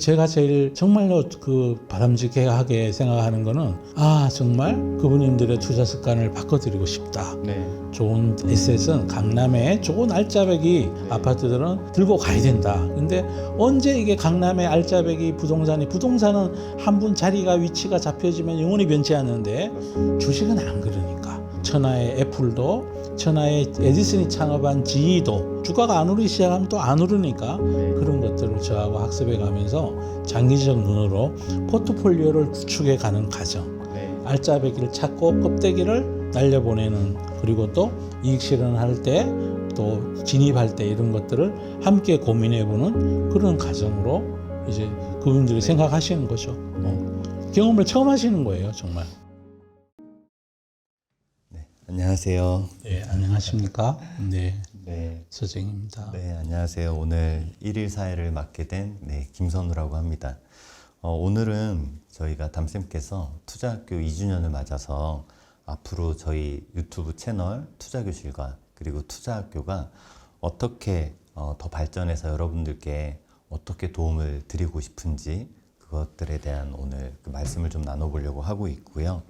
제가 제일 정말로 그 바람직하게 생각하는 거는 정말 그분님들의 투자 습관을 바꿔드리고 싶다. 네. 좋은 에셋은 강남에 좋은 알짜배기 아파트들은 들고 가야 된다. 근데 언제 이게 강남의 알짜배기 부동산은 한 분 자리가 위치가 잡혀지면 영원히 변치 않는데 주식은 안 그러니까. 천하의 애플도 천하의 에디슨이 창업한 GE도 주가가 안 오르기 시작하면 또 안 오르니까 그런 것들을 저하고 학습해 가면서 장기적 눈으로 포트폴리오를 구축해 가는 과정. 알짜배기를 찾고 껍데기를 날려보내는, 그리고 또 이익 실현할 때 또 진입할 때 이런 것들을 함께 고민해보는 그런 과정으로 이제 그분들이 생각하시는 거죠. 경험을 처음 하시는 거예요, 정말. 네. 안녕하세요. 네, 안녕하십니까? 네, 네. 서정입니다. 네, 안녕하세요. 오늘 1일 사회를 맡게 된 김선우라고 합니다. 오늘은 저희가 담쌤께서 투자학교 2주년을 맞아서 앞으로 저희 유튜브 채널 투자교실과 그리고 투자학교가 어떻게 더 발전해서 여러분들께 어떻게 도움을 드리고 싶은지 그것들에 대한 오늘 그 말씀을 좀 나눠보려고 하고 있고요.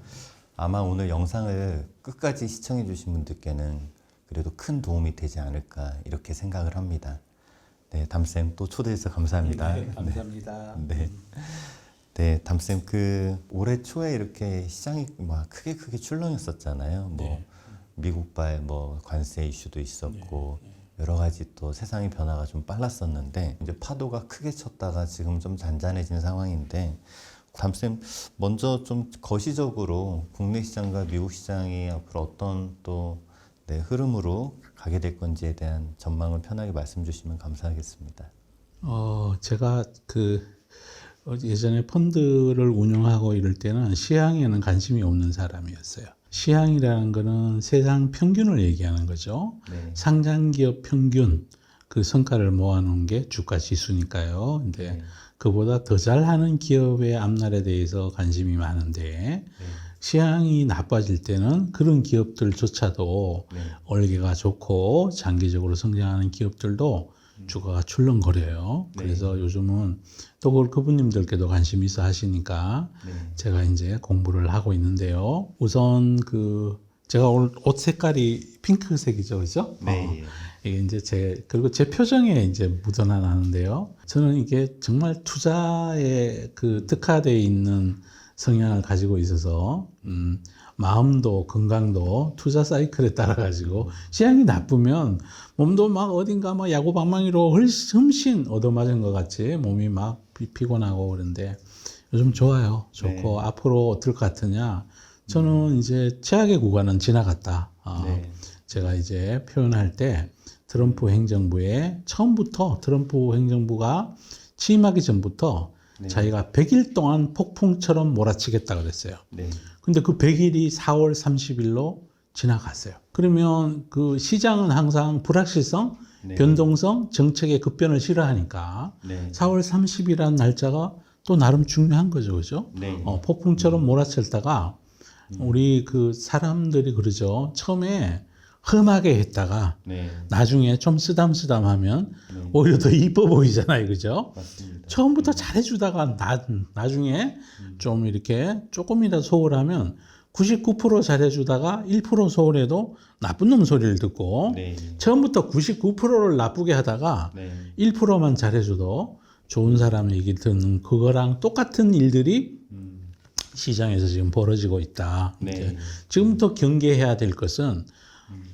아마 오늘 영상을 끝까지 시청해 주신 분들께는 그래도 큰 도움이 되지 않을까 이렇게 생각을 합니다. 네, 담쌤 또 초대해서 감사합니다. 네, 감사합니다. 네. 네, 담쌤 올해 초에 이렇게 시장이 막 크게 출렁였었잖아요. 네. 미국발 관세 이슈도 있었고 여러 가지 또 세상의 변화가 좀 빨랐었는데 이제 파도가 크게 쳤다가 지금 좀 잔잔해진 상황인데 담쌤 먼저 좀 거시적으로 국내 시장과 미국 시장이 앞으로 어떤 또 흐름으로 가게 될 건지에 대한 전망을 편하게 말씀 주시면 감사하겠습니다. 제가 예전에 펀드를 운영하고 이럴 때는 시향에는 관심이 없는 사람이었어요. 시향이라는 거는 세상 평균을 얘기하는 거죠. 네. 상장기업 평균 그 성과를 모아놓은 게 주가 지수니까요. 근데 그보다 더 잘하는 기업의 앞날에 대해서 관심이 많은데 시향이 나빠질 때는 그런 기업들조차도 얼개가 좋고 장기적으로 성장하는 기업들도 주가가 출렁거려요. 그래서 요즘은 또 그분님들께도 관심이 있어 하시니까 제가 이제 공부를 하고 있는데요. 우선 제가 오늘 옷 색깔이 핑크색이죠, 그죠? 네. 이게 이제 그리고 제 표정에 이제 묻어나 나는데요. 저는 이게 정말 투자에 특화되어 있는 성향을 가지고 있어서, 마음도 건강도 투자 사이클에 따라 가지고 시향이 나쁘면 몸도 막 어딘가 막 야구 방망이로 흠씬 얻어맞은 것 같이 몸이 막 피곤하고 그런데 요즘 좋아요. 좋고 앞으로 어떨 것 같으냐? 저는 이제 최악의 구간은 지나갔다. 제가 이제 표현할 때 트럼프 행정부에 처음부터 트럼프 행정부가 취임하기 전부터 자기가 100일 동안 폭풍처럼 몰아치겠다 그랬어요. 근데 그 100일이 4월 30일로 지나갔어요. 그러면 그 시장은 항상 불확실성, 변동성, 정책의 급변을 싫어하니까 4월 30일이라는 날짜가 또 나름 중요한 거죠. 그죠? 폭풍처럼 몰아쳤다가 우리 사람들이 그러죠. 처음에 험하게 했다가 나중에 좀 쓰담쓰담하면 오히려 더 이뻐 보이잖아요. 그죠? 맞습니다. 처음부터 잘해주다가 나중에 좀 이렇게 조금이라도 소홀하면 99% 잘해주다가 1% 소홀해도 나쁜 놈 소리를 듣고 처음부터 99%를 나쁘게 하다가 1%만 잘해줘도 좋은 사람 얘기 듣는 그거랑 똑같은 일들이 시장에서 지금 벌어지고 있다. 지금부터 경계해야 될 것은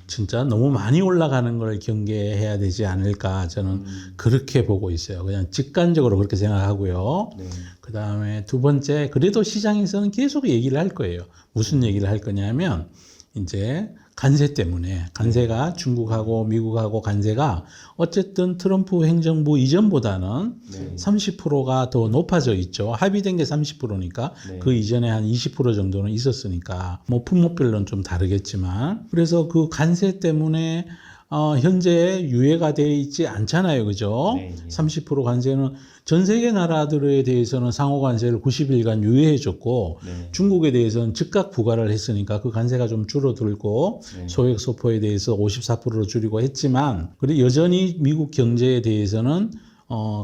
진짜 너무 많이 올라가는 걸 경계해야 되지 않을까 저는 그렇게 보고 있어요. 그냥 직관적으로 그렇게 생각하고요. 그 다음에 두 번째, 그래도 시장에서는 계속 얘기를 할 거예요. 무슨 얘기를 할 거냐면 이제 관세 때문에 관세가 중국하고 미국하고 관세가 어쨌든 트럼프 행정부 이전보다는 30%가 더 높아져 있죠. 합의된 게 30%니까 그 이전에 한 20% 정도는 있었으니까 품목별로는 좀 다르겠지만 그래서 그 관세 때문에 현재 유예가 되어 있지 않잖아요. 그죠? 30% 관세는 전 세계 나라들에 대해서는 상호 관세를 90일간 유예해 줬고 중국에 대해서는 즉각 부과를 했으니까 그 관세가 좀 줄어들고 소액 소포에 대해서 54%로 줄이고 했지만 그리고 여전히 미국 경제에 대해서는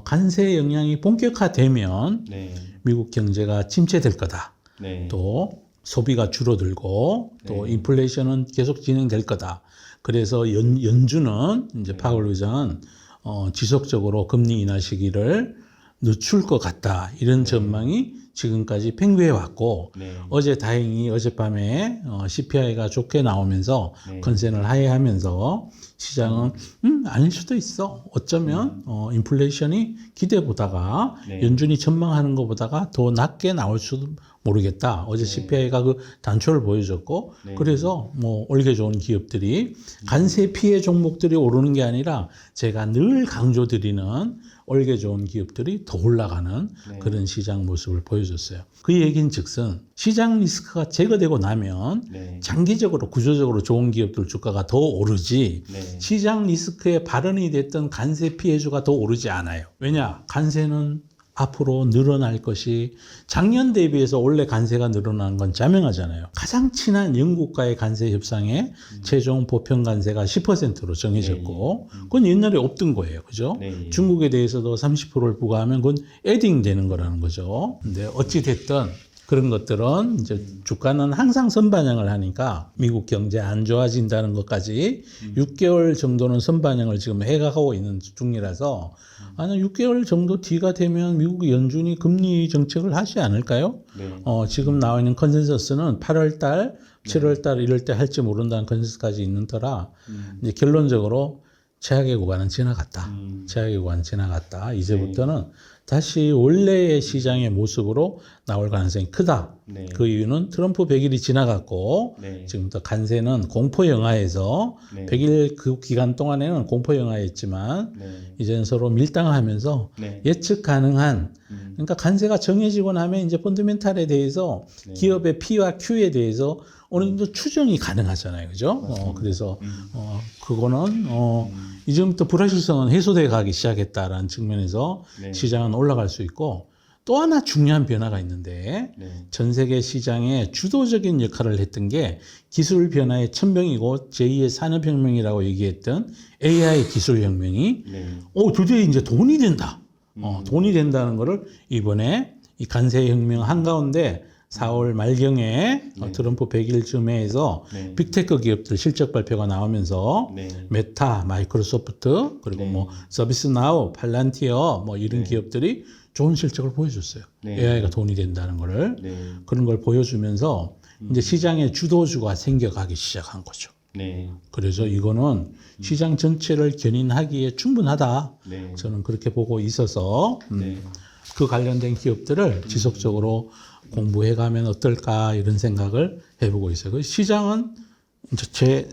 관세 영향이 본격화되면 네. 미국 경제가 침체될 거다. 네. 또 소비가 줄어들고 또 네. 인플레이션은 계속 진행될 거다. 그래서 연준은 이제 네. 파월 의장은 지속적으로 금리 인하 시기를 늦출 것 같다. 이런 전망이 지금까지 팽배해 왔고 네. 어제 다행히 어젯밤에 CPI가 좋게 나오면서 네. 컨센을 하회하면서 시장은 아닐 수도 있어. 어쩌면 인플레이션이 기대보다가 네. 연준이 전망하는 것보다가 더 낮게 나올 수도 모르겠다. 어제 CPI가 그 단초를 보여줬고 네. 그래서 뭐 올게 좋은 기업들이 관세 피해 종목들이 오르는 게 아니라 제가 늘 강조드리는 올게 좋은 기업들이 더 올라가는 네. 그런 시장 모습을 보여줬어요. 그 얘기는 즉슨 시장 리스크가 제거되고 나면 네. 장기적으로 구조적으로 좋은 기업들 주가가 더 오르지 네. 시장 리스크에 발현이 됐던 관세 피해주가 더 오르지 않아요. 왜냐? 관세는 앞으로 늘어날 것이 작년 대비해서 올해 관세가 늘어난 건 자명하잖아요. 가장 친한 영국과의 관세 협상에 최종 보편 관세가 10%로 정해졌고 그건 옛날에 없던 거예요. 그죠? 네. 중국에 대해서도 30%를 부과하면 그건 에딩 되는 거라는 거죠. 근데 어찌 됐든 그런 것들은 이제 주가는 항상 선반영을 하니까 미국 경제 안 좋아진다는 것까지 6개월 정도는 선반영을 지금 해가고 있는 중이라서 아니 6개월 정도 뒤가 되면 미국 연준이 금리 정책을 하지 않을까요? 네. 지금 나와 있는 컨센서스는 8월 달, 7월 달 이럴 때 할지 모른다는 컨센서스까지 있는 터라 이제 결론적으로 최악의 구간은 지나갔다. 최악의 구간은 지나갔다. 이제부터는 다시 원래의 시장의 모습으로 나올 가능성이 크다. 네. 그 이유는 트럼프 100일이 지나갔고 네. 지금부터 관세는 공포 영화에서 네. 100일 그 기간 동안에는 공포 영화였지만 네. 이제는 서로 밀당하면서 네. 예측 가능한 그러니까 관세가 정해지고 나면 이제 펀더멘탈에 대해서 기업의 P와 Q에 대해서 어느 정도 추정이 가능하잖아요. 그죠? 그래서 그거는 이제부터 불확실성은 해소돼 가기 시작했다라는 측면에서 네. 시장은 올라갈 수 있고 또 하나 중요한 변화가 있는데 네. 전 세계 시장에 주도적인 역할을 했던 게 기술 변화의 천병이고 제2의 산업혁명이라고 얘기했던 AI 기술혁명이 네. 드디어 이제 돈이 된다. 돈이 된다는 거를 이번에 이 관세혁명 한가운데 4월 말경에 트럼프 100일쯤에 해서 네. 빅테크 기업들 실적 발표가 나오면서 네. 메타, 마이크로소프트 그리고 네. 뭐 서비스나우, 팔란티어 뭐 이런 기업들이 좋은 실적을 보여줬어요. 네. AI가 돈이 된다는 거를 네. 그런 걸 보여주면서 이제 시장의 주도주가 생겨가기 시작한 거죠. 네. 그래서 이거는 시장 전체를 견인하기에 충분하다. 네. 저는 그렇게 보고 있어서 네. 그 관련된 기업들을 지속적으로 공부해가면 어떨까 이런 생각을 해보고 있어요. 그 시장은 이제 제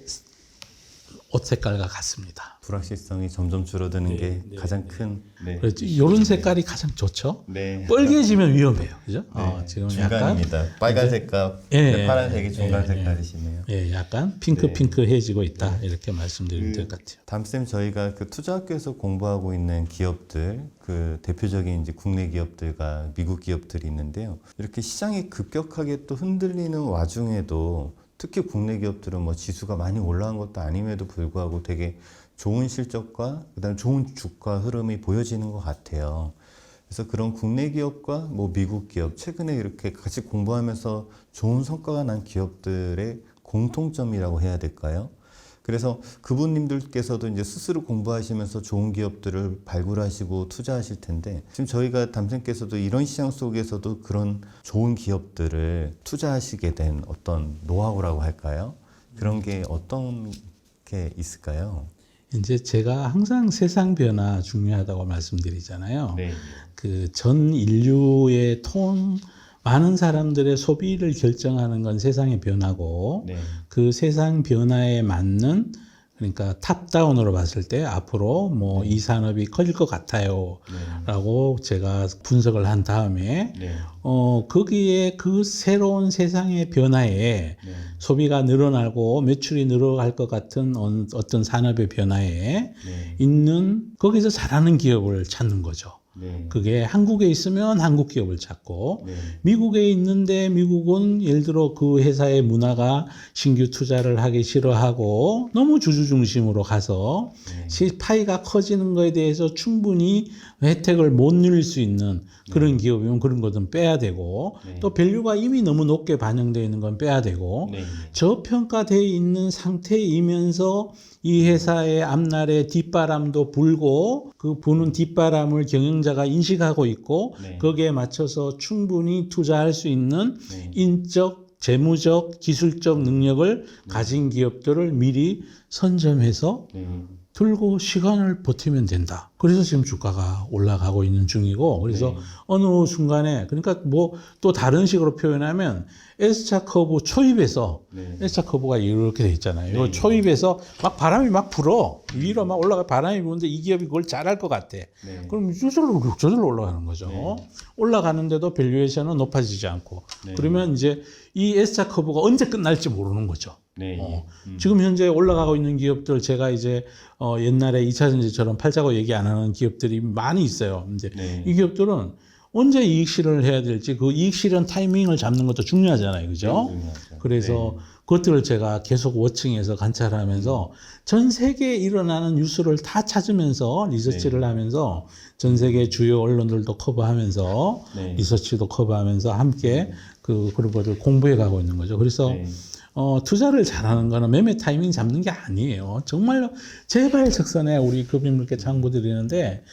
옷 색깔과 같습니다. 불확실성이 점점 줄어드는 게 가장 큰. 네. 그렇죠. 이런 색깔이 가장 좋죠. 네. 빨개지면 위험해요. 그죠? 네. 지금 약간 중간입니다. 빨간색과 파란색이 중간 색깔이시네요. 약간 핑크해지고 있다 이렇게 말씀드리면 될 것 같아요. 담쌤 저희가 그 투자학교에서 공부하고 있는 기업들 그 대표적인 이제 국내 기업들과 미국 기업들이 있는데요. 이렇게 시장이 급격하게 또 흔들리는 와중에도 특히 국내 기업들은 뭐 지수가 많이 올라간 것도 아님에도 불구하고 되게 좋은 실적과 그다음에 좋은 주가 흐름이 보여지는 것 같아요. 그래서 그런 국내 기업과 뭐 미국 기업 최근에 이렇게 같이 공부하면서 좋은 성과가 난 기업들의 공통점이라고 해야 될까요? 그래서 그분님들께서도 이제 스스로 공부하시면서 좋은 기업들을 발굴하시고 투자하실 텐데 지금 저희가 담생께서도 이런 시장 속에서도 그런 좋은 기업들을 투자하시게 된 어떤 노하우라고 할까요? 그런 게 어떤 게 있을까요? 이제 제가 항상 세상 변화 중요하다고 말씀드리잖아요. 네. 그 전 인류의 많은 사람들의 소비를 결정하는 건 세상의 변화고 네. 그 세상 변화에 맞는 그러니까 탑다운으로 봤을 때 앞으로 뭐 이 산업이 커질 것 같아요. 라고 제가 분석을 한 다음에 네. 거기에 그 새로운 세상의 변화에 소비가 늘어나고 매출이 늘어갈 것 같은 어떤 산업의 변화에 있는 거기서 잘하는 기업을 찾는 거죠. 네. 그게 한국에 있으면 한국 기업을 찾고 네. 미국에 있는데 미국은 예를 들어 그 회사의 문화가 신규 투자를 하기 싫어하고 너무 주주 중심으로 가서 파이가 커지는 거에 대해서 충분히 혜택을 못 누릴 수 있는 그런 기업이면 그런 것은 빼야 되고 또 밸류가 이미 너무 높게 반영되어 있는 건 빼야 되고 저평가되어 있는 상태이면서 이 회사의 앞날에 뒷바람도 불고 그 부는 뒷바람을 경영자가 인식하고 있고 거기에 맞춰서 충분히 투자할 수 있는 인적, 재무적, 기술적 능력을 가진 기업들을 미리 선점해서 들고 시간을 버티면 된다. 그래서 지금 주가가 올라가고 있는 중이고, 그래서 어느 순간에, 그러니까 뭐 또 다른 식으로 표현하면 S자 커브 초입에서 S자 커브가 이렇게 돼 있잖아요. 이거 초입에서 막 바람이 막 불어. 위로 막 올라가 바람이 부는데 이 기업이 그걸 잘할 것 같아. 그럼 저절로 올라가는 거죠. 올라가는데도 밸류에이션은 높아지지 않고. 그러면 이제 이 S자 커브가 언제 끝날지 모르는 거죠. 지금 현재 올라가고 있는 기업들 제가 이제 옛날에 2차전지처럼 팔자고 얘기 안 하는 기업들이 많이 있어요. 이제 이 기업들은 언제 이익 실현을 해야 될지 그 이익 실현 타이밍을 잡는 것도 중요하잖아요. 그죠? 그래서 그것들을 제가 계속 워칭해서 관찰하면서 전 세계에 일어나는 뉴스를 다 찾으면서 리서치를 하면서 전 세계 주요 언론들도 커버하면서 리서치도 커버하면서 함께 그런 것들 공부해 가고 있는 거죠. 그래서 투자를 잘하는 거는 매매 타이밍 잡는 게 아니에요. 정말로 제발 적선에 우리 급인물께 당부드리는데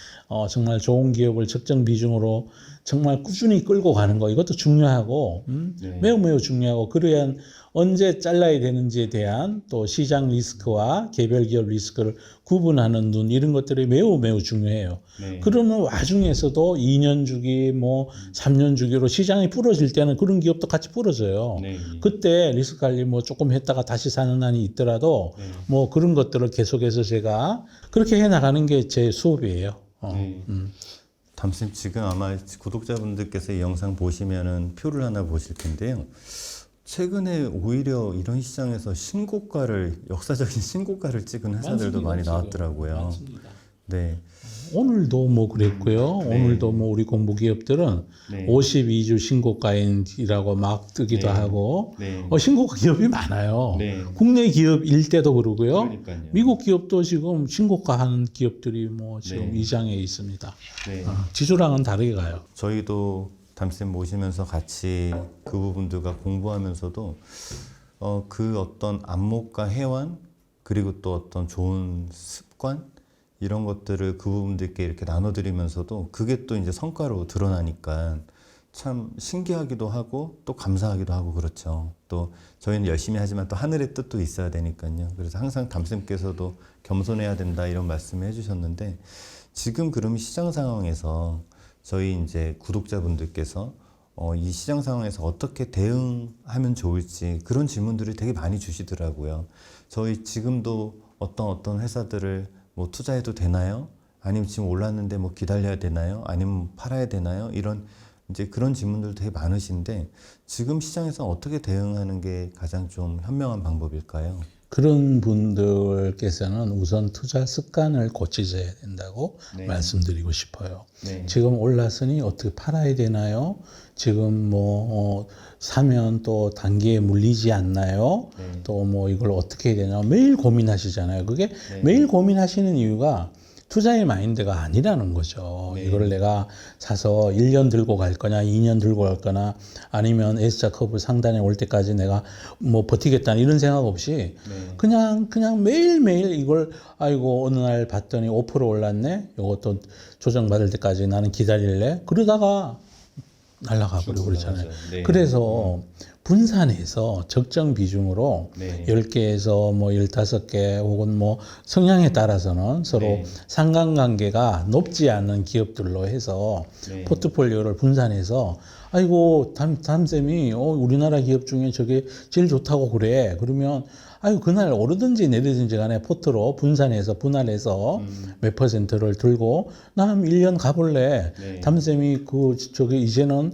정말 좋은 기업을 적정 비중으로 정말 꾸준히 끌고 가는 거 이것도 중요하고 매우 중요하고 그래야 언제 잘라야 되는지에 대한 또 시장 리스크와 개별 기업 리스크를 구분하는 눈 이런 것들이 매우 중요해요. 그러는 와중에서도 2년 주기 뭐 3년 주기로 시장이 부러질 때는 그런 기업도 같이 부러져요. 그때 리스크 관리 뭐 조금 했다가 다시 사는 한이 있더라도 뭐 그런 것들을 계속해서 제가 그렇게 해 나가는 게 제 수업이에요. 담쌤 지금 아마 구독자분들께서 이 영상 보시면은 표를 하나 보실 텐데요. 최근에 오히려 이런 시장에서 역사적인 신고가를 찍은 회사들도 많이 나왔더라고요. 맞습니다. 네. 오늘도 뭐 그랬고요. 오늘도 뭐 우리 공부 기업들은 52주 신고가이라고 막 뜨기도 하고 신고가 기업이 많아요. 국내 기업일 때도 그러고요. 미국 기업도 지금 신고가 하는 기업들이 뭐 지금 이 장에 있습니다. 지수랑은 다르게 가요. 저희도 담쌤 모시면서 같이 그 부분들과 공부하면서도 그 어떤 안목과 해완 그리고 또 어떤 좋은 습관 이런 것들을 그 부분들께 이렇게 나눠드리면서도 그게 또 이제 성과로 드러나니까 참 신기하기도 하고 또 감사하기도 하고 그렇죠. 또 저희는 열심히 하지만 또 하늘의 뜻도 있어야 되니까요. 그래서 항상 담쌤께서도 겸손해야 된다 이런 말씀을 해주셨는데 지금 그럼 시장 상황에서 저희 이제 구독자분들께서 이 시장 상황에서 어떻게 대응하면 좋을지 그런 질문들을 되게 많이 주시더라고요. 저희 지금도 어떤 회사들을 뭐 투자해도 되나요? 아니면 지금 올랐는데 뭐 기다려야 되나요? 아니면 팔아야 되나요? 이런 이제 그런 질문들 되게 많으신데 지금 시장에서 어떻게 대응하는 게 가장 좀 현명한 방법일까요? 그런 분들께서는 우선 투자 습관을 고치셔야 된다고 말씀드리고 싶어요. 지금 올랐으니 어떻게 팔아야 되나요? 지금 뭐 사면 또 단기에 물리지 않나요? 또 뭐 이걸 어떻게 해야 되나 매일 고민하시잖아요. 그게 매일 고민하시는 이유가 투자의 마인드가 아니라는 거죠. 이거를 내가 사서 1년 들고 갈 거냐, 2년 들고 갈 거나, 아니면 S자 커브 상단에 올 때까지 내가 뭐 버티겠다는 이런 생각 없이 그냥 매일매일 이걸 아이고 어느 날 봤더니 5% 올랐네. 이것도 조정받을 때까지 나는 기다릴래. 그러다가 날아가 버리고 그렇잖아요. 그래서 분산해서 적정 비중으로 10개에서 뭐 15개 혹은 뭐 성향에 따라서는 서로 상관관계가 높지 않은 기업들로 해서 포트폴리오를 분산해서 아이고 담쌤이 우리나라 기업 중에 저게 제일 좋다고 그래. 그러면 아유 그날 오르든지 내리든지 간에 포트로 분산해서 분할해서 몇 퍼센트를 들고 나 한 1년 가볼래. 담쌤이 저기 이제는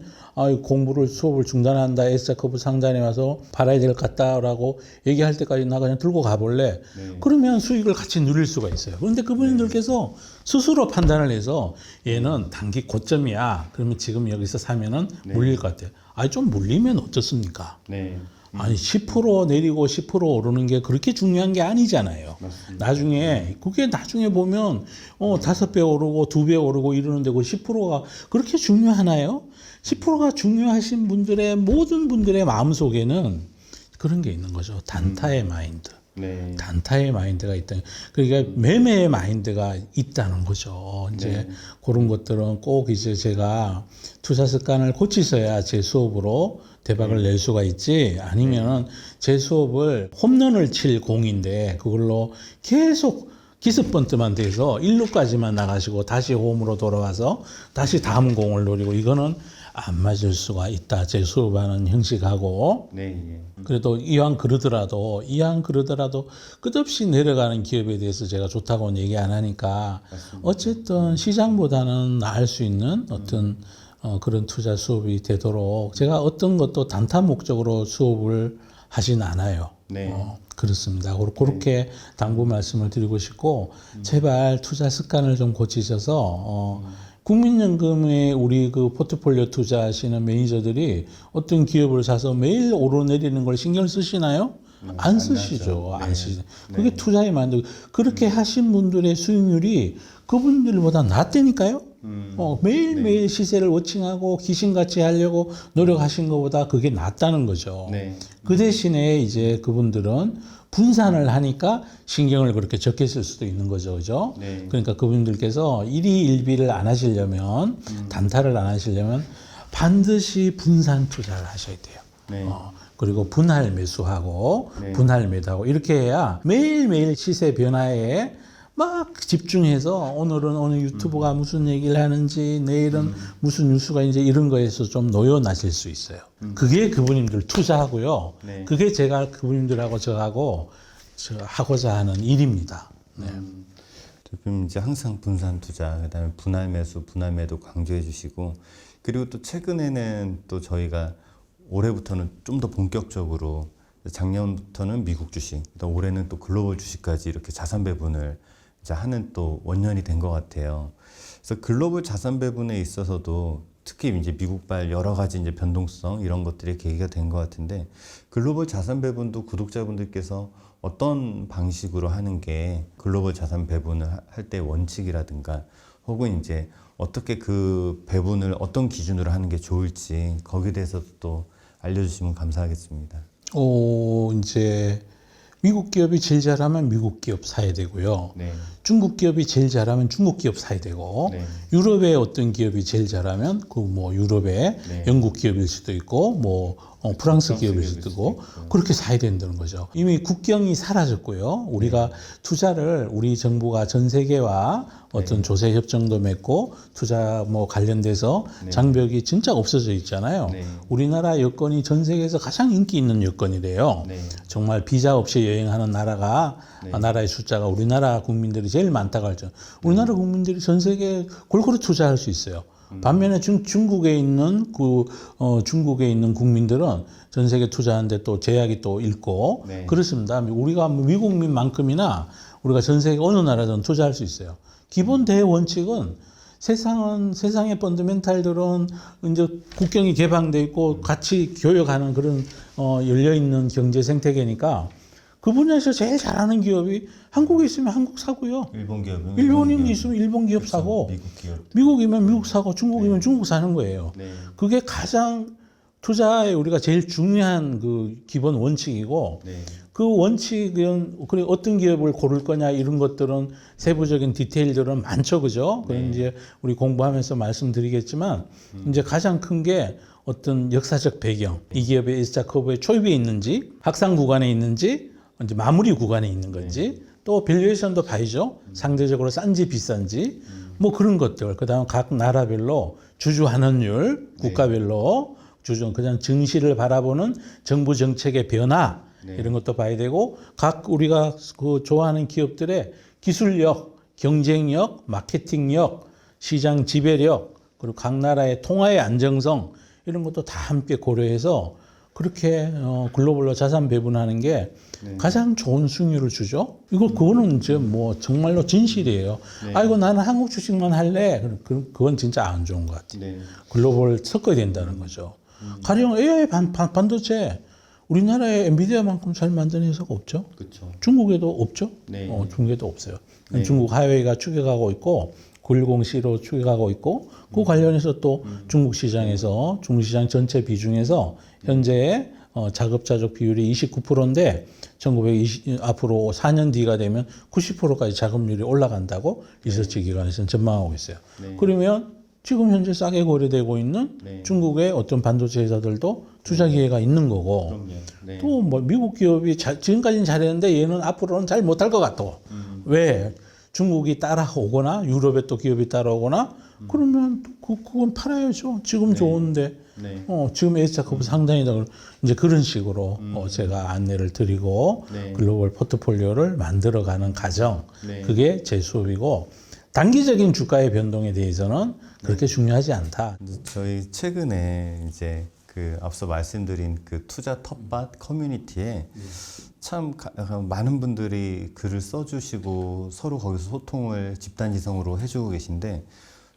공부를 수업을 중단한다. S자 커브 상단에 와서 팔아야 될 것 같다라고 얘기할 때까지 나 그냥 들고 가볼래. 그러면 수익을 같이 누릴 수가 있어요. 그런데 그분들께서 스스로 판단을 해서 얘는 단기 고점이야. 그러면 지금 여기서 사면은 물릴 것 같아요. 좀 물리면 어떻습니까? 아니 10% 내리고 10% 오르는 게 그렇게 중요한 게 아니잖아요. 맞습니다. 나중에 그게 나중에 보면 5배 오르고 2배 오르고 이러는데 그 10%가 그렇게 중요하나요? 10%가 중요하신 분들의 모든 분들의 마음속에는 그런 게 있는 거죠. 단타의 마인드. 네. 단타의 마인드가 있다. 그러니까 매매의 마인드가 있다는 거죠. 이제 그런 것들은 꼭 이제 제가 투자 습관을 고치셔야 제 수업으로 대박을 낼 수가 있지. 아니면은 제 수업을 홈런을 칠 공인데 그걸로 계속 기습번트만 돼서 1루까지만 나가시고 다시 홈으로 돌아와서 다시 다음 공을 노리고 이거는 안 맞을 수가 있다. 제 수업하는 형식하고. 네. 그래도 이왕 그러더라도 끝없이 내려가는 기업에 대해서 제가 좋다고는 얘기 안 하니까 어쨌든 시장보다는 나을 수 있는 어떤 그런 투자 수업이 되도록 제가 어떤 것도 단타 목적으로 수업을 하진 않아요. 네. 그렇습니다. 그렇게 당부 말씀을 드리고 싶고 제발 투자 습관을 좀 고치셔서 국민연금에 우리 그 포트폴리오 투자하시는 매니저들이 어떤 기업을 사서 매일 오르내리는 걸 신경 쓰시나요? 안 쓰시죠. 안 쓰시죠. 그게 투자에 만들고 그렇게 하신 분들의 수익률이 그분들보다 낫다니까요. 매일매일 시세를 워칭하고 귀신같이 하려고 노력하신 것보다 그게 낫다는 거죠. 네. 그 대신에 이제 그분들은 분산을 하니까 신경을 그렇게 적게 쓸 수도 있는 거죠. 그죠? 네. 그러니까 그분들께서 일희일비를 안 하시려면, 단타를 안 하시려면 반드시 분산 투자를 하셔야 돼요. 네. 그리고 분할 매수하고 네. 분할 매도하고 이렇게 해야 매일매일 시세 변화에 막 집중해서 오늘은 어느 유튜브가 무슨 얘기를 하는지 내일은 무슨 뉴스가 이제 이런 거에서 좀 노연하실 수 있어요. 그게 그분님들 투자하고요. 네. 그게 제가 그분님들하고 저하고 하고자 하는 일입니다. 네. 대표님 이제 항상 분산 투자, 그다음에 분할 매수, 분할 매도 강조해 주시고 그리고 또 최근에는 또 저희가 올해부터는 좀 더 본격적으로 작년부터는 미국 주식, 또 올해는 또 글로벌 주식까지 이렇게 자산 배분을 이제 하는 또 원년이 된 것 같아요. 그래서 글로벌 자산 배분에 있어서도 특히 이제 미국발 여러 가지 이제 변동성 이런 것들이 계기가 된 것 같은데 글로벌 자산 배분도 구독자분들께서 어떤 방식으로 하는 게 글로벌 자산 배분을 할 때 원칙이라든가 혹은 이제 어떻게 그 배분을 어떤 기준으로 하는 게 좋을지 거기에 대해서 또 알려주시면 감사하겠습니다. 이제 미국 기업이 제일 잘하면 미국 기업 사야 되고요. 네. 중국 기업이 제일 잘하면 중국 기업 사야 되고 네. 유럽의 어떤 기업이 제일 잘하면 그 뭐 유럽의 네. 영국 기업일 수도 있고 뭐 프랑스 기업일 수도 있고 그렇게 사야 된다는 거죠. 이미 국경이 사라졌고요. 우리가 투자를 우리 정부가 전 세계와 어떤 조세 협정도 맺고 투자 뭐 관련돼서 장벽이 진짜 없어져 있잖아요. 네. 우리나라 여권이 전 세계에서 가장 인기 있는 여권이래요. 네. 정말 비자 없이 여행하는 나라가 나라의 숫자가 우리나라 국민들이 제일 많다고 하죠. 우리나라 국민들이 전 세계에 골고루 투자할 수 있어요. 반면에 중국에 있는 중국에 있는 국민들은 전 세계 투자하는데 또 제약이 또 있고 네. 그렇습니다. 우리가 미국민만큼이나 우리가 전 세계 어느 나라든 투자할 수 있어요. 기본 대원칙은 세상의 펀더멘탈들은 이제 국경이 개방돼 있고 같이 교역하는 그런 열려 있는 경제 생태계니까 그 분야에서 제일 잘하는 기업이 한국에 있으면 한국 사고요. 일본 기업은 일본인 있으면 일본 기업 사고, 미국 기업. 미국이면 미국 사고, 중국이면 중국 사는 거예요. 네. 그게 가장 투자에 우리가 제일 중요한 그 기본 원칙이고, 네. 그 원칙은 그래 어떤 기업을 고를 거냐 이런 것들은 세부적인 디테일들은 많죠, 그죠? 그건 이제 우리 공부하면서 말씀드리겠지만 이제 가장 큰 게 어떤 역사적 배경, 이 기업의 S자 커브의 초입에 있는지, 확산 구간에 있는지, 이제 마무리 구간에 있는 건지, 또 밸류에이션도 봐야죠. 상대적으로 싼지 비싼지, 뭐 그런 것들. 그다음 각 나라별로 주주 환원율, 국가별로 주주 그냥 증시를 바라보는 정부 정책의 변화 이런 것도 봐야 되고, 각 우리가 그 좋아하는 기업들의 기술력, 경쟁력, 마케팅력, 시장 지배력, 그리고 각 나라의 통화의 안정성 이런 것도 다 함께 고려해서 그렇게 글로벌로 자산 배분하는 게 가장 좋은 수익률을 주죠. 그거는 이제 뭐 정말로 진실이에요. 아이고 나는 한국 주식만 할래. 그건 진짜 안 좋은 것 같아요. 네. 글로벌 섞어야 된다는 거죠. 가령 AI 반도체 우리나라에 엔비디아만큼 잘 만드는 회사가 없죠. 그렇죠. 중국에도 없죠. 네. 중국에도 없어요. 네. 중국 하웨이가 추격하고 있고 910C로 추격하고 있고 그 관련해서 또 중국 시장에서 중국 시장 전체 비중에서 현재 자급자족 비율이 29%인데 1920 앞으로 4년 뒤가 되면 90%까지 자금률이 올라간다고 리서치 기관에서는 전망하고 있어요. 네. 그러면 지금 현재 싸게 거래되고 있는 네. 중국의 어떤 반도체 회사들도 투자 기회가 있는 거고 그럼요. 네. 또 뭐 미국 기업이 지금까지는 잘했는데 얘는 앞으로는 잘 못할 것 같아. 왜? 중국이 따라오거나 유럽에 또 기업이 따라오거나 그러면 그건 팔아야죠. 지금 좋은데 네. 지금 S자급은 상당히다. 이제 그런 식으로 제가 안내를 드리고 네. 글로벌 포트폴리오를 만들어가는 과정 네. 그게 제 수업이고 단기적인 주가의 변동에 대해서는 그렇게 중요하지 않다. 저희 최근에 이제 그 앞서 말씀드린 그 투자 텃밭 커뮤니티에 참 많은 분들이 글을 써주시고 서로 거기서 소통을 집단지성으로 해주고 계신데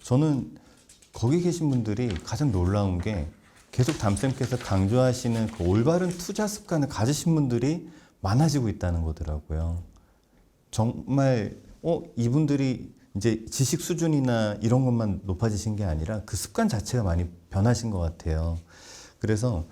저는 거기 계신 분들이 가장 놀라운 게 계속 담쌤께서 강조하시는 그 올바른 투자 습관을 가지신 분들이 많아지고 있다는 거더라고요. 정말 이분들이 이제 지식 수준이나 이런 것만 높아지신 게 아니라 그 습관 자체가 많이 변하신 것 같아요. 그래서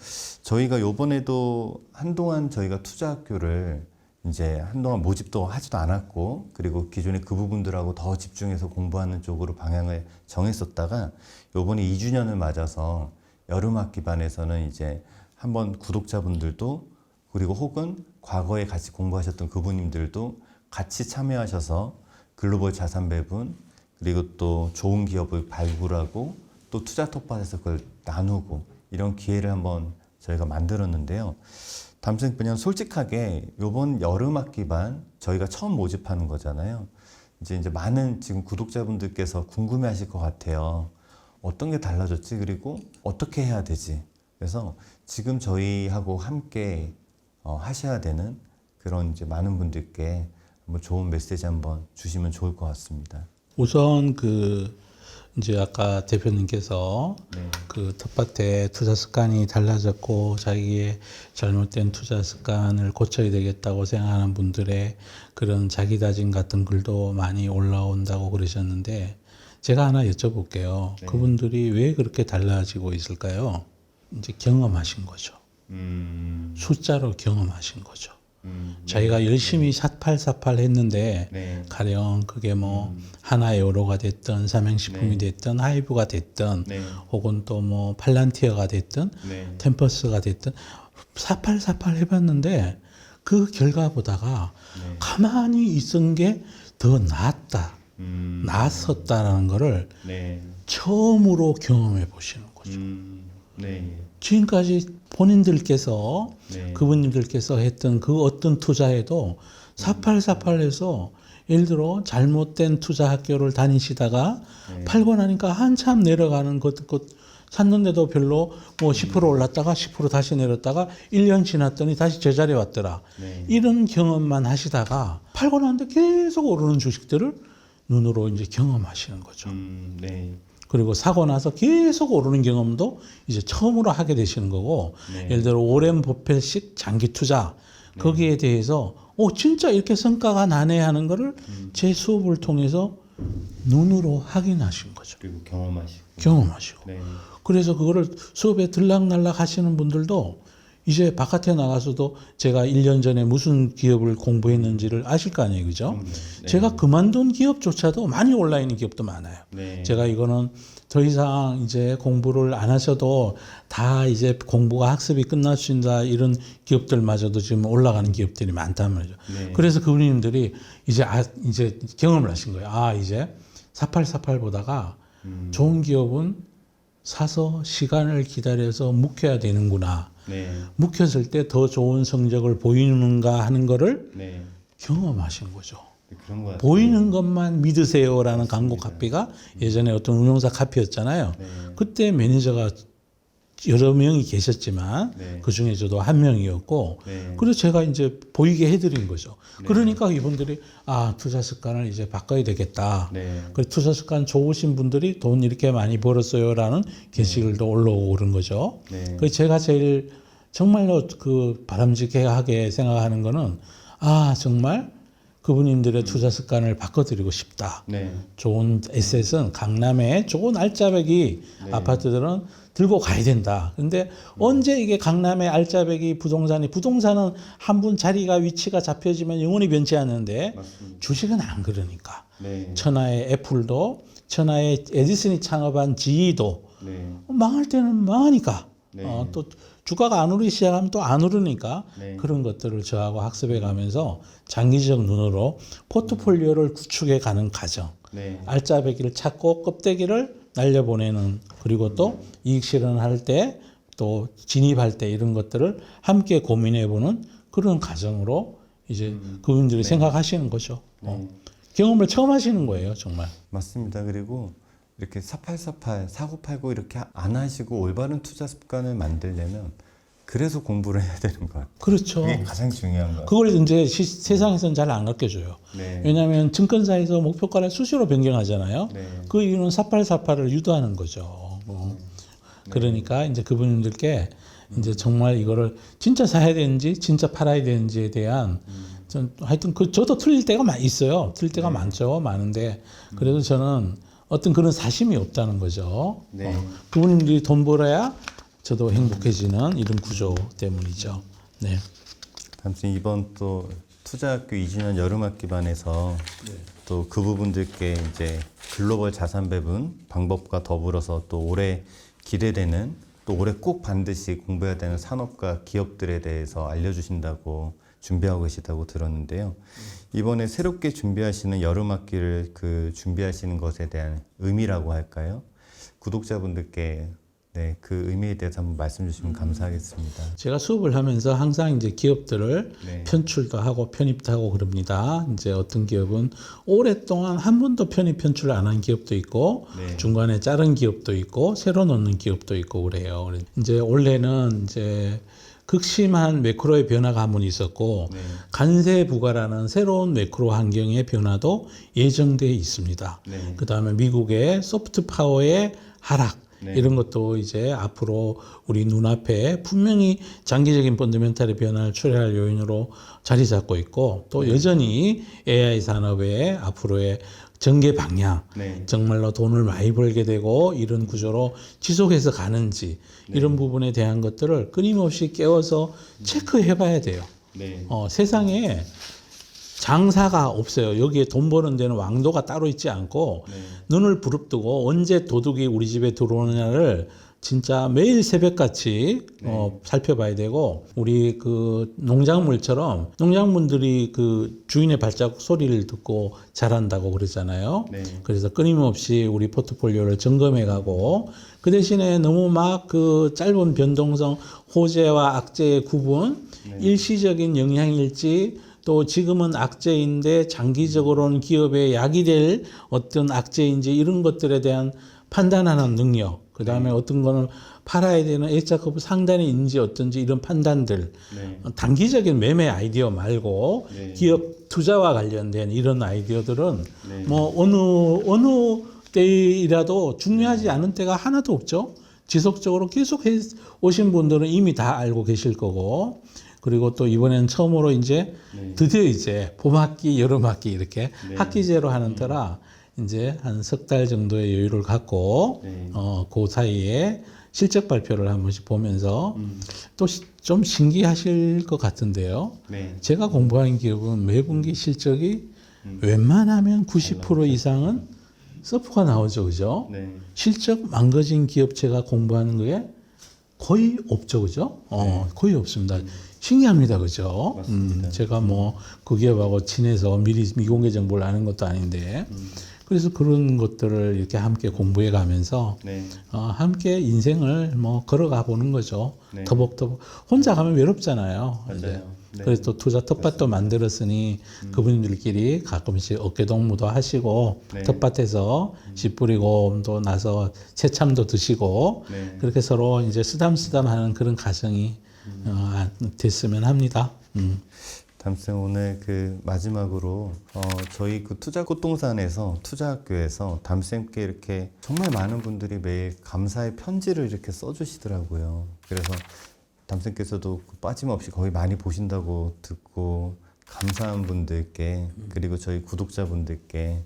저희가 요번에도 한동안 저희가 투자학교를 이제 한동안 모집도 하지도 않았고 그리고 기존에 그 부분들하고 더 집중해서 공부하는 쪽으로 방향을 정했었다가 요번에 2주년을 맞아서 여름학기 반에서는 이제 한번 구독자분들도 그리고 혹은 과거에 같이 공부하셨던 그분님들도 같이 참여하셔서 글로벌 자산 배분 그리고 또 좋은 기업을 발굴하고 또 투자 텃밭에서 그걸 나누고 이런 기회를 한번 저희가 만들었는데요. 담생 그냥 솔직하게 요번 여름학기 반 저희가 처음 모집하는 거잖아요. 이제 많은 지금 구독자분들께서 궁금해하실 것 같아요. 어떤 게 달라졌지? 그리고 어떻게 해야 되지? 그래서 지금 저희하고 함께 하셔야 되는 그런 이제 많은 분들께 한번 좋은 메시지 한번 주시면 좋을 것 같습니다. 우선 이제 아까 대표님께서 네. 그 텃밭에 투자 습관이 달라졌고 자기의 잘못된 투자 습관을 고쳐야 되겠다고 생각하는 분들의 그런 자기 다짐 같은 글도 많이 올라온다고 그러셨는데 제가 하나 여쭤볼게요. 네. 그분들이 왜 그렇게 달라지고 있을까요? 이제 경험하신 거죠. 숫자로 경험하신 거죠. 자기가 열심히 샷팔 했는데 네. 가령 그게 뭐 하나에어로가 됐든 삼양식품이 네. 됐든 하이브가 됐든 네. 혹은 또 뭐 팔란티어가 됐든 네. 템퍼스가 됐든 샷팔 해봤는데 그 결과 보다가 네. 가만히 있은 게 더 낫다, 낫었다라는 거를 네. 처음으로 경험해 보시는 거죠. 네. 지금까지 본인들께서 네. 그분님들께서 했던 그 어떤 투자에도 4848에서 예를 들어 잘못된 투자 학교를 다니시다가 네. 팔고 나니까 한참 내려가는 것 샀는데도 별로 뭐 10% 올랐다가 10% 다시 내렸다가 1년 지났더니 다시 제자리에 왔더라. 네. 이런 경험만 하시다가 팔고 나는데 계속 오르는 주식들을 눈으로 이제 경험하시는 거죠. 네. 그리고 사고 나서 계속 오르는 경험도 이제 처음으로 하게 되시는 거고 네. 예를 들어 오렌 버핏식 장기 투자 거기에 대해서 진짜 이렇게 성과가 나네 하는 거를 제 수업을 통해서 눈으로 확인하신 거죠. 그리고 경험하시고. 경험하시고. 네. 그래서 그거를 수업에 들락날락 하시는 분들도 이제 바깥에 나가서도 제가 1년 전에 무슨 기업을 공부했는지를 아실 거 아니에요. 그죠? 네. 제가 그만둔 기업조차도 많이 올라있는 기업도 많아요. 네. 제가 이거는 더 이상 이제 공부를 안 하셔도 다 이제 공부가 학습이 끝나신다 이런 기업들마저도 지금 올라가는 기업들이 많단 말이죠. 네. 그래서 그분님들이 이제 경험을 하신 거예요. 이제 4848 보다가 좋은 기업은 사서 시간을 기다려서 묵혀야 되는구나. 네. 묵혔을 때 더 좋은 성적을 보이는가 하는 거를 네. 경험하신 거죠. 그런 것 같아요. 보이는 것만 믿으세요라는 광고 카피가 예전에 어떤 운용사 카피였잖아요. 네. 그때 매니저가 여러 명이 계셨지만 네. 그 중에 저도 한 명이었고 네. 그래서 제가 이제 보이게 해드린 거죠. 그러니까 이분들이 투자 습관을 이제 바꿔야 되겠다. 네. 그 투자 습관 좋으신 분들이 돈 이렇게 많이 벌었어요라는 게시글도 올라오고 그런 거죠. 네. 그 제가 제일 정말로 그 바람직하게 생각하는 거는 정말 그분님들의 투자 습관을 바꿔드리고 싶다. 네. 좋은 에셋은 강남에 좋은 알짜배기 네. 아파트들은 들고 가야 된다. 근데 언제 이게 강남의 알짜배기 부동산은 한 분 자리가 위치가 잡혀지면 영원히 변치 않는데 맞습니다. 주식은 안 그러니까. 네. 천하의 애플도 천하의 에디슨이 창업한 GE도 네. 망할 때는 망하니까. 네. 또 주가가 안 오르기 시작하면 또 안 오르니까 네. 그런 것들을 저하고 학습해 가면서 장기적 눈으로 포트폴리오를 구축해 가는 과정. 네. 알짜배기를 찾고 껍데기를 날려보내는 그리고 또 이익 실현할 때 또 진입할 때 이런 것들을 함께 고민해보는 그런 과정으로 이제 그분들이 생각하시는 거죠. 경험을 처음 하시는 거예요, 정말. 맞습니다. 그리고 이렇게 4848, 4989 이렇게 안 하시고 올바른 투자 습관을 만들려면 그래서 공부를 해야 되는 것 같아요. 그렇죠. 그게 가장 중요한 것 같아요. 그걸 이제 세상에서는 잘 안 가르쳐줘요. 네. 왜냐하면 증권사에서 목표가를 수시로 변경하잖아요. 네. 그 이유는 4848을 유도하는 거죠. 그러니까 이제 그분들께 이제 정말 이거를 진짜 사야 되는지 진짜 팔아야 되는지에 대한 하여튼 저도 틀릴 때가 많이 있어요. 틀릴 때가 많죠. 많은데 그래도 저는 어떤 그런 사심이 없다는 거죠. 네. 그분들이 돈 벌어야 저도 행복해지는 이런 구조 때문이죠. 네. 아무튼 이번 또 투자학교 2주년 여름학기반에서 또 그 부분들께 이제 글로벌 자산 배분 방법과 더불어서 또 올해 기대되는 또 올해 꼭 반드시 공부해야 되는 산업과 기업들에 대해서 알려주신다고 준비하고 계시다고 들었는데요. 이번에 새롭게 준비하시는 여름학기를 준비하시는 것에 대한 의미라고 할까요? 구독자분들께 네, 그 의미에 대해서 한번 말씀 주시면 감사하겠습니다. 제가 수업을 하면서 항상 이제 기업들을 네. 편출도 하고 편입도 하고 그럽니다. 이제 어떤 기업은 오랫동안 한 번도 편입 편출을 안 한 기업도 있고 네. 중간에 자른 기업도 있고 새로 넣는 기업도 있고 그래요. 이제 올해는 이제 극심한 매크로의 변화가 한 번 있었고 네. 관세 부과라는 새로운 매크로 환경의 변화도 예정돼 있습니다. 네. 그다음에 미국의 소프트 파워의 하락 네. 이런 것도 이제 앞으로 우리 눈앞에 분명히 장기적인 펀더멘탈의 변화를 초래할 요인으로 자리 잡고 있고 또 여전히 AI 산업의 앞으로의 전개 방향 네. 정말로 돈을 많이 벌게 되고 이런 구조로 지속해서 가는지 이런 부분에 대한 것들을 끊임없이 깨워서 체크해 봐야 돼요. 네. 세상에 장사가 없어요. 여기에 돈 버는 데는 왕도가 따로 있지 않고 네. 눈을 부릅뜨고 언제 도둑이 우리 집에 들어오느냐를 진짜 매일 새벽같이 살펴봐야 되고 우리 그 농작물처럼 농작물들이 그 주인의 발자국 소리를 듣고 자란다고 그러잖아요. 네. 그래서 끊임없이 우리 포트폴리오를 점검해 가고 그 대신에 너무 막 그 짧은 변동성 호재와 악재의 구분 일시적인 영향일지 또 지금은 악재인데 장기적으로는 기업에 약이 될 어떤 악재인지 이런 것들에 대한 판단하는 능력, 그 다음에 어떤 거는 팔아야 되는 H자급 상단이 있는지 어떤지 이런 판단들, 네. 단기적인 매매 아이디어 말고 네. 기업 투자와 관련된 이런 아이디어들은 네. 뭐 어느 때이라도 중요하지 않은 때가 하나도 없죠. 지속적으로 계속 해 오신 분들은 이미 다 알고 계실 거고. 그리고 또 이번에는 처음으로 이제 드디어 이제 봄학기, 여름학기 이렇게 학기제로 하는 터라 이제 한 석 달 정도의 여유를 갖고 그 사이에 실적 발표를 한 번씩 보면서 또 좀 신기하실 것 같은데요. 네. 제가 공부한 기업은 매분기 실적이 웬만하면 90% 이상은 서프가 나오죠, 그죠? 네. 실적 망가진 기업 제가 공부하는 거에 거의 없죠, 그죠? 거의 없습니다. 신기합니다, 그죠? 맞습니다. 제가 뭐 그 기업하고 친해서 미리 미공개 정보를 아는 것도 아닌데, 그래서 그런 것들을 이렇게 함께 공부해 가면서 네. 함께 인생을 뭐 걸어가 보는 거죠. 네. 터벅터벅 혼자 가면 외롭잖아요. 맞아요. 이제. 네. 그래서 또 투자 텃밭도 만들었으니 그분들끼리 가끔씩 어깨동무도 하시고 네. 텃밭에서 씨 뿌리고 또 나서 새참도 드시고 네. 그렇게 서로 이제 쓰담쓰담하는 그런 가정이 됐으면 합니다. 담쌤 오늘 그 마지막으로 저희 그 투자 꽃동산에서 투자학교에서 담쌤께 이렇게 정말 많은 분들이 매일 감사의 편지를 이렇게 써주시더라고요. 그래서 담쌤께서도 빠짐없이 거의 많이 보신다고 듣고 감사한 분들께 그리고 저희 구독자분들께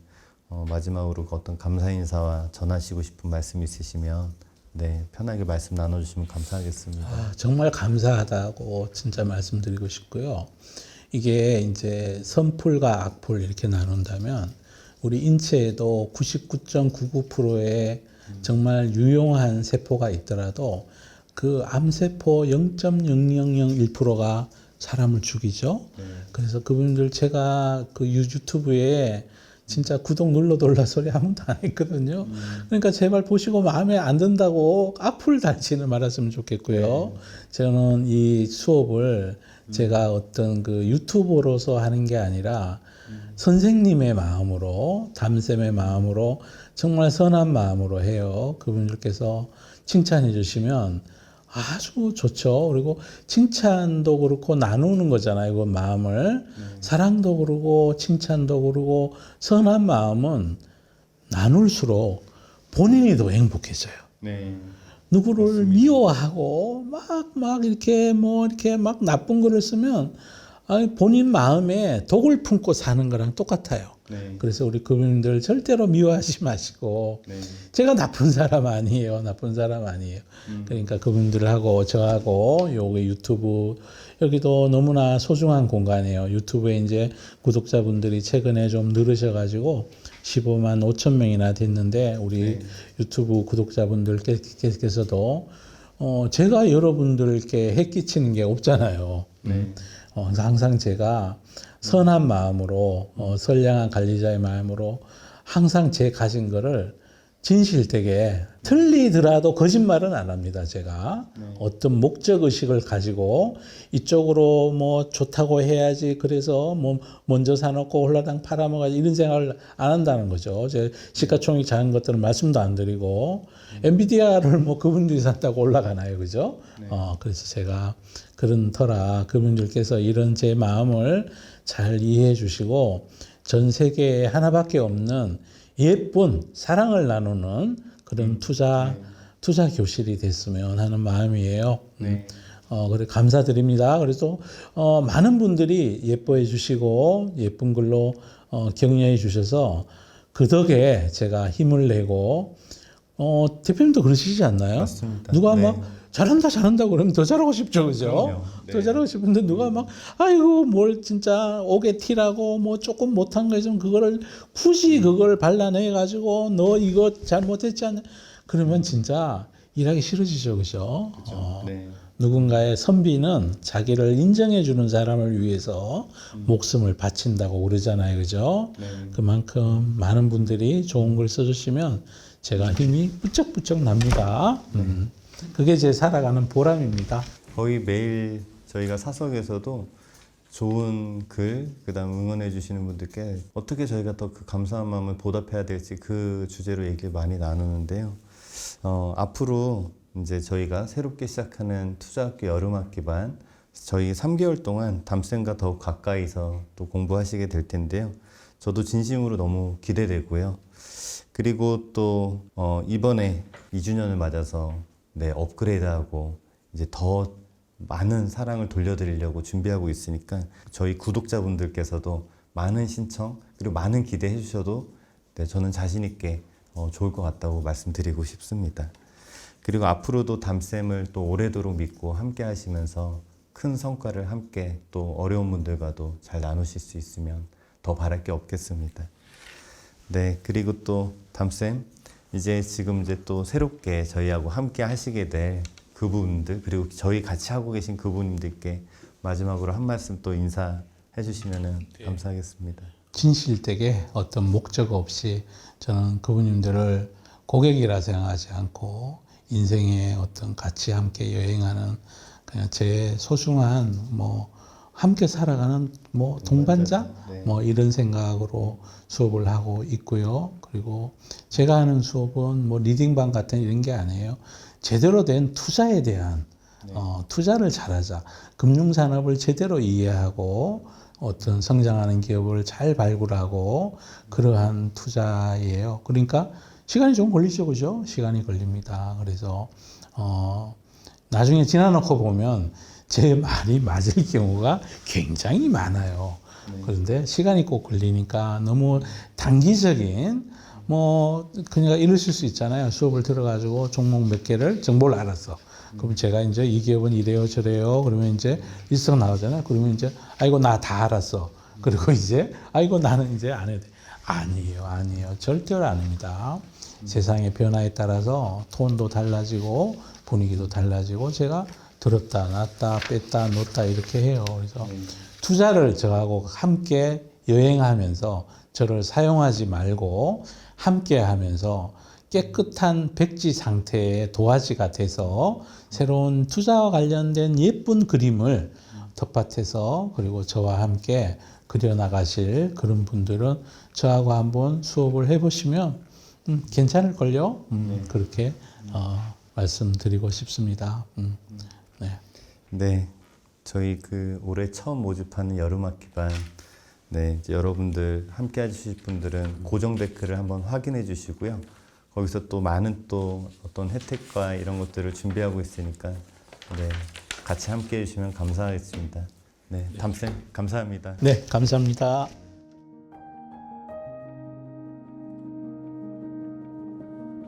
마지막으로 어떤 감사 인사와 전하시고 싶은 말씀 있으시면 네, 편하게 말씀 나눠주시면 감사하겠습니다. 정말 감사하다고 진짜 말씀드리고 싶고요. 이게 이제 선풀과 악풀 이렇게 나눈다면 우리 인체에도 99.99%의 정말 유용한 세포가 있더라도 그 암세포 0.0001%가 사람을 죽이죠. 그래서 그분들 제가 그 유튜브에 진짜 구독 눌러달라 소리 아무도 안 했거든요. 그러니까 제발 보시고 마음에 안 든다고 악플 달지는 말았으면 좋겠고요. 저는 이 수업을 제가 어떤 그 유튜버로서 하는 게 아니라 선생님의 마음으로, 담쌤의 마음으로, 정말 선한 마음으로 해요. 그분들께서 칭찬해 주시면 아주 좋죠. 그리고 칭찬도 그렇고 나누는 거잖아요. 그 마음을. 사랑도 그러고 칭찬도 그러고 선한 마음은 나눌수록 본인이 더 행복해져요. 네. 누구를 맞습니다. 미워하고 막 이렇게 이렇게 막 나쁜 글을 쓰면 본인 마음에 독을 품고 사는 거랑 똑같아요. 네. 그래서 우리 그분들 절대로 미워하지 마시고 네. 제가 나쁜 사람 아니에요. 나쁜 사람 아니에요. 그러니까 그분들하고 저하고 요게 유튜브 여기도 너무나 소중한 공간이에요. 유튜브에 이제 구독자분들이 최근에 좀 늘으셔가지고 15만 5천 명이나 됐는데 우리 유튜브 구독자분들께서도 제가 여러분들께 해끼치는 게 없잖아요. 항상 제가 선한 마음으로 선량한 관리자의 마음으로 항상 제 가진 거를 진실되게 틀리더라도 거짓말은 안 합니다. 제가 어떤 목적 의식을 가지고 이쪽으로 뭐 좋다고 해야지 그래서 뭐 먼저 사놓고 홀라당 팔아먹어야지 이런 생각을 안 한다는 거죠. 제 시가총액 작은 것들은 말씀도 안 드리고 엔비디아를 뭐 그분들이 샀다고 올라가나요, 그죠? 그래서 제가 그런 터라 그분들께서 이런 제 마음을 잘 이해해 주시고 전 세계에 하나밖에 없는 예쁜 사랑을 나누는 그런 투자 교실이 됐으면 하는 마음이에요. 그래 감사드립니다. 그래서 많은 분들이 예뻐해 주시고 예쁜 글로 격려해 주셔서 그 덕에 제가 힘을 내고 대표님도 그러시지 않나요? 맞습니다. 누가 네. 막 잘한다 그러면 더 잘하고 싶죠, 그죠? 그럼요. 더 잘하고 싶은데 누가 막 아이고 뭘 진짜 옥에 티라고 뭐 조금 못한 거 있으면 그거를 굳이 그걸 발라내 가지고 너 이거 잘못했지 않냐? 그러면 진짜 일하기 싫어지죠, 그죠? 네. 누군가의 선비는 자기를 인정해 주는 사람을 위해서 목숨을 바친다고 그러잖아요, 그죠? 그만큼 많은 분들이 좋은 글 써주시면 제가 힘이 부쩍부쩍 납니다. 그게 제 살아가는 보람입니다. 거의 매일 저희가 사석에서도 좋은 글, 그다음 응원해 주시는 분들께 어떻게 저희가 더 그 감사한 마음을 보답해야 될지 그 주제로 얘기를 많이 나누는데요. 앞으로 이제 저희가 새롭게 시작하는 투자학교 여름학기반 저희 3개월 동안 담쌤과 더욱 가까이서 또 공부하시게 될 텐데요. 저도 진심으로 너무 기대되고요. 그리고 또 이번에 2주년을 맞아서 네, 업그레이드하고 이제 더 많은 사랑을 돌려드리려고 준비하고 있으니까 저희 구독자분들께서도 많은 신청 그리고 많은 기대해 주셔도 네, 저는 자신 있게 좋을 것 같다고 말씀드리고 싶습니다. 그리고 앞으로도 담쌤을 또 오래도록 믿고 함께 하시면서 큰 성과를 함께 또 어려운 분들과도 잘 나누실 수 있으면 더 바랄 게 없겠습니다. 네, 그리고 또 담쌤 이제 지금 이제 또 새롭게 저희하고 함께 하시게 될 그분들 그리고 저희 같이 하고 계신 그분들께 마지막으로 한 말씀 또 인사해 주시면 감사하겠습니다. 진실되게 어떤 목적 없이 저는 그분님들을 고객이라 생각하지 않고 인생의 어떤 같이 함께 여행하는 그냥 제 소중한 뭐 함께 살아가는 뭐 동반자 네. 뭐 이런 생각으로 수업을 하고 있고요. 그리고 제가 하는 수업은 뭐 리딩방 같은 이런 게 아니에요. 제대로 된 투자에 대한 투자를 잘하자. 금융산업을 제대로 이해하고 어떤 성장하는 기업을 잘 발굴하고 그러한 투자예요. 그러니까 시간이 좀 걸리죠, 그죠? 시간이 걸립니다. 그래서 나중에 지나놓고 보면 제 말이 맞을 경우가 굉장히 많아요. 그런데 시간이 꼭 걸리니까 너무 단기적인 그러니까 이러실 수 있잖아요. 수업을 들어가지고 종목 몇 개를 정보를 알았어. 그럼 제가 이제 이 기업은 이래요, 저래요. 그러면 이제 리스트가 나오잖아요. 그러면 이제 아이고 나 다 알았어. 그리고 이제 아이고 나는 이제 안 해도 돼. 아니에요. 절대로 아닙니다. 세상의 변화에 따라서 톤도 달라지고 분위기도 달라지고 제가 들었다 놨다 뺐다 놓았다 이렇게 해요. 그래서 투자를 저하고 함께 여행하면서 저를 사용하지 말고 함께 하면서 깨끗한 백지 상태의 도화지가 돼서 새로운 투자와 관련된 예쁜 그림을 텃밭에서 그리고 저와 함께 그려나가실 그런 분들은 저하고 한번 수업을 해보시면 괜찮을걸요? 그렇게 말씀드리고 싶습니다. 네. 네, 저희 그 올해 처음 모집하는 여름학기반 네, 이제 여러분들 함께 해주실 분들은 고정 댓글을 한번 확인해 주시고요. 거기서 또 많은 또 어떤 혜택과 이런 것들을 준비하고 있으니까 네, 같이 함께 해주시면 감사하겠습니다. 네, 담쌤 감사합니다. 네, 감사합니다.